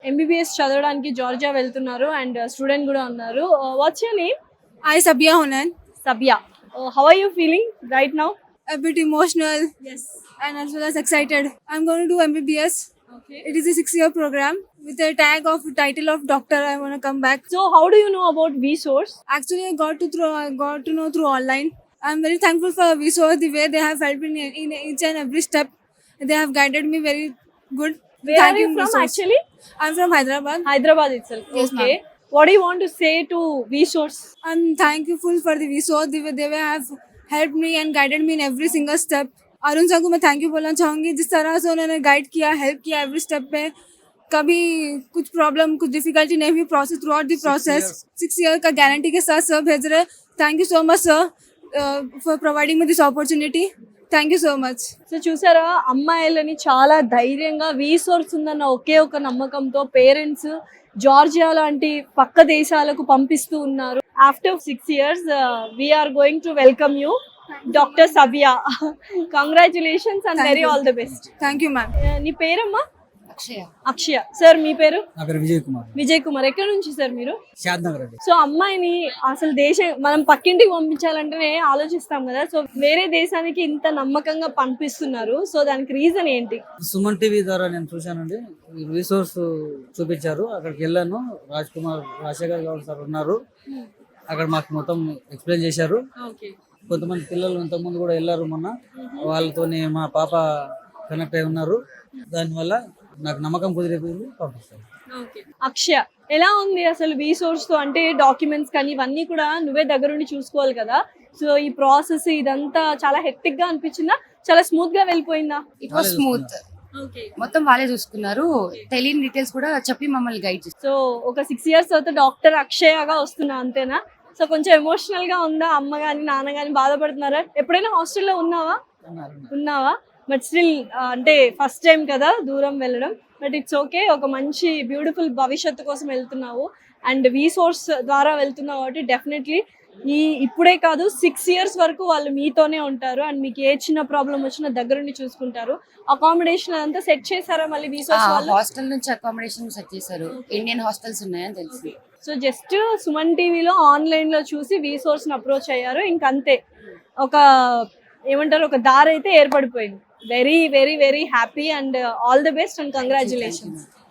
MBBS చదవడానికి Georgia వెళ్తున్నారు and student కూడా ఉన్నారు. What's your name? I Sabia Honan. Sabia. How are you feeling right now? A bit emotional Yes. and as well as excited. I'm going to do MBBS. Okay. It is a 6-year program with a tag of title of doctor. I want to come back. So how do you know about Vsource? Actually, I got to know through online. I'm very thankful for Vsource, the way they have helped me in each and every step. They have guided me very good. Where Thank are you from Vsource. actually? I'm from Hyderabad. Hyderabad itself. Yes, Okay. What do you want to say to Vsource? I'm thankful for the Vsource. They have helped me and guided me in every single step. Arun sir को मैं thank you बोलना चाहूँगी जिस तरह से उन्होंने guide किया, help किया एवरी स्टेप पे. कभी कुछ प्रॉब्लम, कुछ डिफिकल्टी नहीं हुई process through out the process. 6 year का गारंटी के साथ सर भेज रहे. Thank you so much sir for providing me this opportunity. Thank you so much. So చూసారా, అమ్మాయిలని చాలా ధైర్యంగా Vsource ఉందన్న ఒకే ఒక నమ్మకంతో పేరెంట్స్ జార్జియా లాంటి పక్క దేశాలకు పంపిస్తూ ఉన్నారు. After 6 years we're going to welcome you doctor Sabiya. Congratulations and very all the best. Thank you ma'am. నీ పేరమ్మా? అక్షయ. సార్ మీ పేరు? నా పేరు విజయ్ కుమార్. విజయ్ కుమార్. ఎక్కడ నుంచి సార్ మీరు? షాద్ నగర్ అండి. సో అమ్మాయిని అసలు మనం పక్కింటికి పంపించాలంటేనే ఆలోచిస్తాం కదా. సో వేరే దేశానికి ఇంత నమ్మకంగా పంపిస్తున్నారు. సో దానికి రీజన్ ఏంటి? సుమన్ టీవీ ద్వారా నేను చూశానండి. రిసోర్స్ చూపించారు, అక్కడికి వెళ్ళాను. రాజశేఖర్ గౌడ్ సార్ ఉన్నారు అక్కడ, మాకు మొత్తం ఎక్స్ప్లెయిన్ చేశారు. కొంతమంది పిల్లలు ఇంతకుముందు కూడా వెళ్ళారు మొన్న, వాళ్ళతోని మా పాప కనెక్ట్ అయి ఉన్నారు. దానివల్ల నాకు నమ్మకం కుదిరిపోయింది, పంపిస్తాను. అక్షయ, ఎలా ఉంది అసలు Vsource తో? అంటే డాక్యుమెంట్స్ కానీ ఇవన్నీ కూడా నువ్వే దగ్గరుండి చూసుకోవాలి కదా. సో ఈ ప్రాసెస్ ఇదంతా చాలా హెక్టిక్ గా అనిపించిందా? చాలా స్మూత్ గా వెళ్ళిపోయిందా? It was smooth. మొత్తం వాళ్ళే చూసుకున్నారు. తెలియని డీటెయిల్స్ కూడా చెప్పి మమ్మల్ని గైడ్ చేస్తారు. సో ఒక 6 years తర్వాత డాక్టర్ అక్షయగా వస్తున్నా, అంతేనా? సో కొంచెం ఎమోషనల్ గా ఉందా? అమ్మ గాని నాన్న గాని బాధపడుతున్నారా? ఎప్పుడైనా హాస్టల్లో ఉన్నావా? బట్ స్టిల్ అంటే ఫస్ట్ టైం కదా దూరం వెళ్ళడం, బట్ ఇట్స్ ఓకే. ఒక మంచి బ్యూటిఫుల్ భవిష్యత్తు కోసం వెళ్తున్నావు అండ్ Vsource ద్వారా వెళ్తున్నావు కాబట్టి డెఫినెట్లీ ఇప్పుడే కాదు 6 years వరకు వాళ్ళు మీతోనే ఉంటారు అండ్ మీకు ఏ చిన్న ప్రాబ్లం వచ్చినా దగ్గరుండి చూసుకుంటారు. అకామిడేషన్ అంతా సెట్ చేశారా మళ్ళీ Vsource వాళ్ళు? హాస్టల్ నుంచి అకామిడేషన్ సెట్ చేశారు. ఇండియన్ హాస్టల్స్ ఉన్నాయని తెలిసి సో జస్ట్ సుమన్ టీవీలో ఆన్లైన్ లో చూసి Vsource ని అప్రోచ్ అయ్యారు. ఇంకంతే, ఒక ఏమంటారు, ఒక దారి అయితే ఏర్పడిపోయింది. Very very very happy and all the best and congratulations.